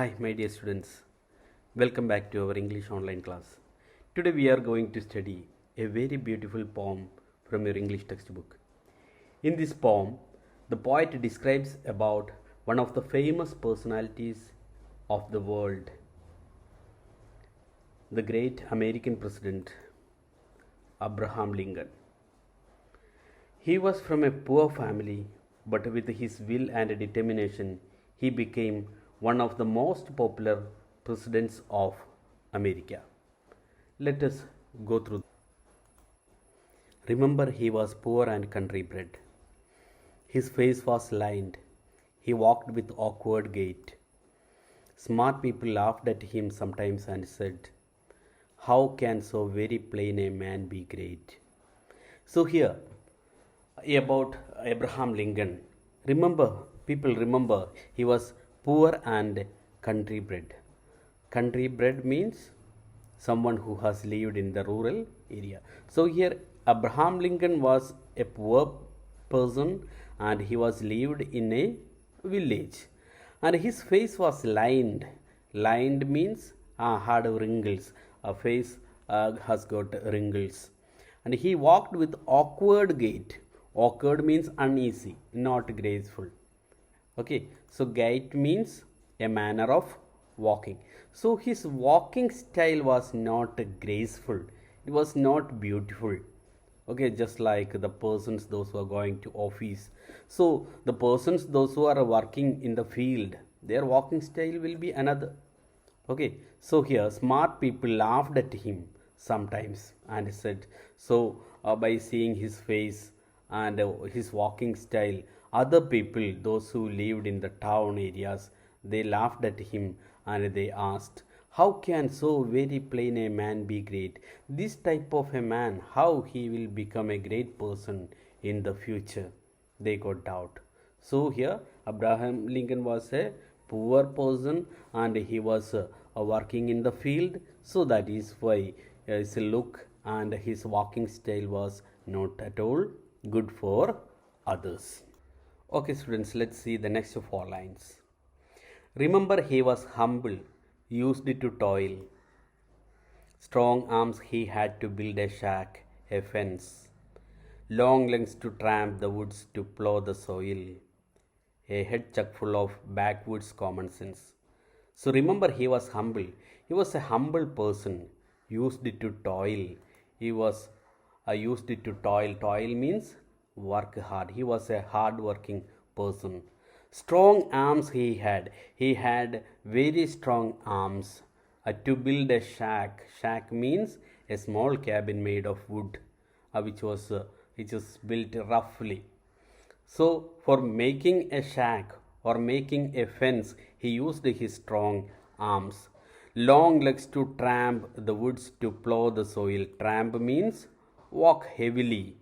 Hi, my dear students. Welcome back to our English online class. Today we are going to study a very beautiful poem from your English textbook. In this poem, the poet describes about one of the famous personalities of the world, the great American president Abraham Lincoln. He was from a poor family, but with his will and determination, he became one of the most popular presidents of America. Let us go through. Remember, he was poor and country bred. His face was lined. He walked with awkward gait. Smart people laughed at him sometimes and said, "How can so very plain a man be great?" So here about Abraham Lincoln. People remember he was poor and country bred. Country bred means someone who has lived in the rural area. So here Abraham Lincoln was a poor person and he was lived in a village and his face was lined. Lined means had wrinkles. A face has got wrinkles and he walked with awkward gait. Awkward means uneasy, not graceful. Okay, so gait means a manner of walking. So his walking style was not graceful, it was not beautiful. Okay, just like the persons those who are going to office. So the persons those who are working in the field, their walking style will be another. Okay, so here smart people laughed at him sometimes and said, so by seeing his face and his walking style, other people, those who lived in the town areas, they laughed at him and they asked, how can so very plain a man be great? This type of a man, how he will become a great person in the future? They got doubt. So here Abraham Lincoln was a poor person and he was working in the field. So that is why his look and his walking style was not at all good for others. Okay, students, let's see the next 4 lines. Remember, he was humble, used to toil. Strong arms he had to build a shack, a fence. Long legs to tramp the woods to plough the soil. A head chuck full of backwoods common sense. So remember, he was humble. He was a humble person, used to toil. He was used to toil. Toil means work hard. He was a hard working person. Strong arms he had. He had very strong arms. To build a shack. Shack means a small cabin made of wood, which was built roughly. So, for making a shack or making a fence, he used his strong arms. Long legs to tramp the woods to plough the soil. Tramp means walk heavily.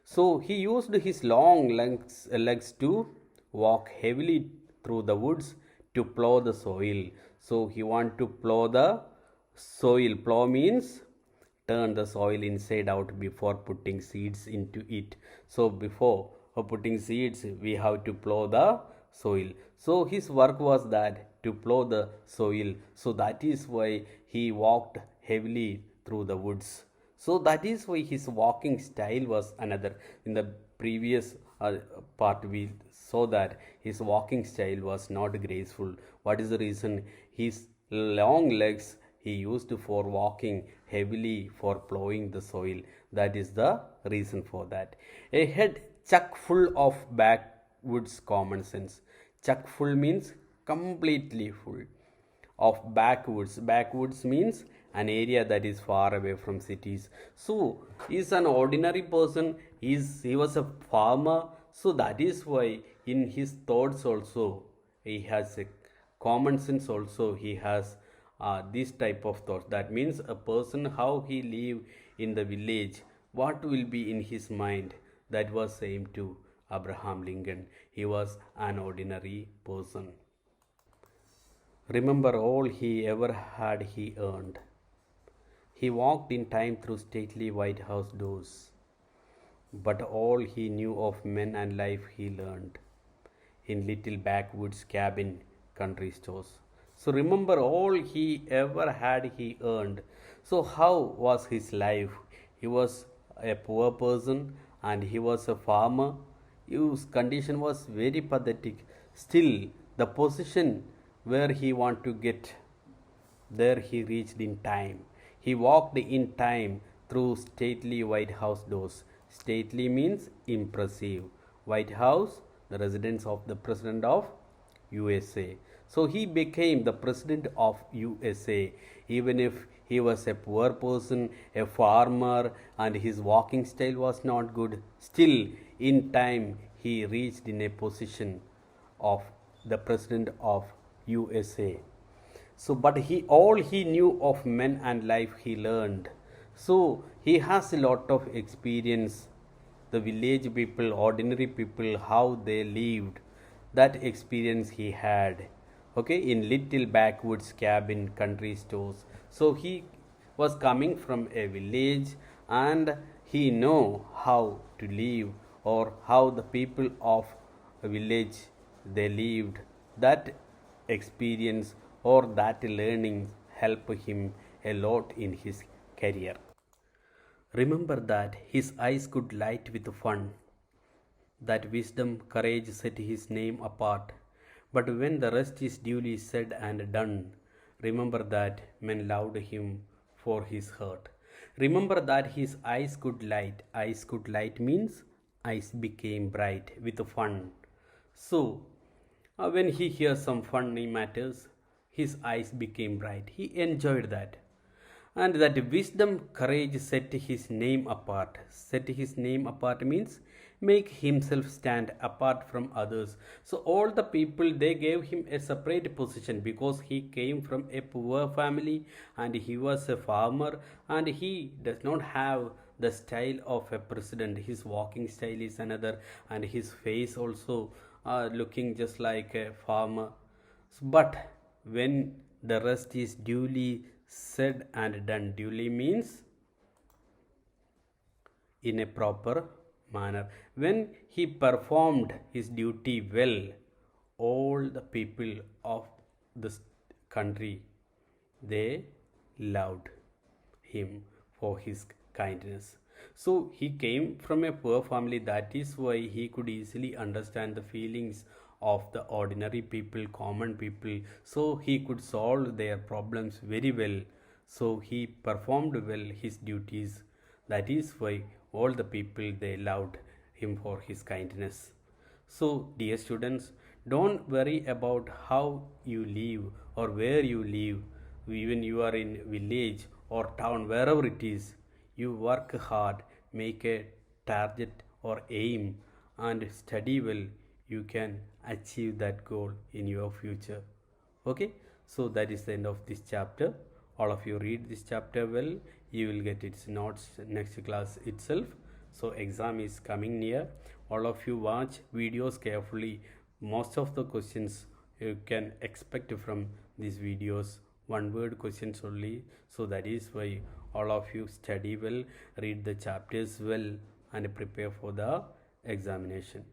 So, he used his long legs to walk heavily through the woods to plough the soil. So, he want to plough the soil. Plough means turn the soil inside out before putting seeds into it. So before putting seeds, we have to plow the soil. So his work was that to plow the soil. So that is why he walked heavily through the woods. So that is why his walking style was another. In the previous part, we saw that his walking style was not graceful. What is the reason? His long legs he used for walking heavily for plowing the soil. That is the reason for that. A head chuck full of backwoods common sense. Chuck full means completely full of backwoods. Backwoods means an area that is far away from cities. So he is an ordinary person. He was a farmer. So that is why in his thoughts also he has a common sense. Also he has this type of thoughts. That means a person how he live in the village, what will be in his mind. That was same to Abraham Lincoln. He was an ordinary person. Remember, all he ever had he earned. He walked in time through stately White House doors, but all he knew of men and life he learned in little backwoods cabin country stores. So remember, all he ever had he earned. So how was his life? He was a poor person and he was a farmer. His condition was very pathetic. Still, the position where he want to get, there he reached in time. He walked in time through stately White House doors. Stately means impressive. White House, the residence of the President of USA. So he became the President of USA, even if he was a poor person, a farmer, and his walking style was not good. Still, in time, he reached in a position of the President of USA. So but he, all he knew of men and life he learned. So he has a lot of experience, the village people, ordinary people, how they lived. That experience he had, okay, in little backwoods cabin country stores. So he was coming from a village and he know how to live, or how the people of a village they lived. That experience or that learning help him a lot in his career. Remember that his eyes could light with fun, that wisdom, courage set his name apart. But when the rest is duly said and done, remember that men loved him for his hurt. Remember that his eyes could light. Eyes could light means eyes became bright with fun. So, when he hears some funny matters, his eyes became bright. He enjoyed that. And that wisdom, courage set his name apart. Set his name apart means make himself stand apart from others. So all the people they gave him a separate position because he came from a poor family and he was a farmer and he does not have the style of a president. His walking style is another and his face also looking just like a farmer. But when the rest is duly said and done, duly means in a proper manner, when he performed his duty well, all the people of this country they loved him for his kindness. So he came from a poor family, that is why he could easily understand the feelings of the ordinary people, common people. So he could solve their problems very well. So he performed well his duties. That is why all the people they loved him for his kindness. So, dear students, don't worry about how you live or where you live, even you are in village or town, wherever it is. You work hard, make a target or aim, and study well. You can achieve that goal in your future. Okay, so that is the end of this chapter. All of you read this chapter well. You will get its notes next class itself. So exam is coming near. All of you watch videos carefully. Most of the questions you can expect from these videos one word questions only. So that is why all of you study well, read the chapters well, and prepare for the examination.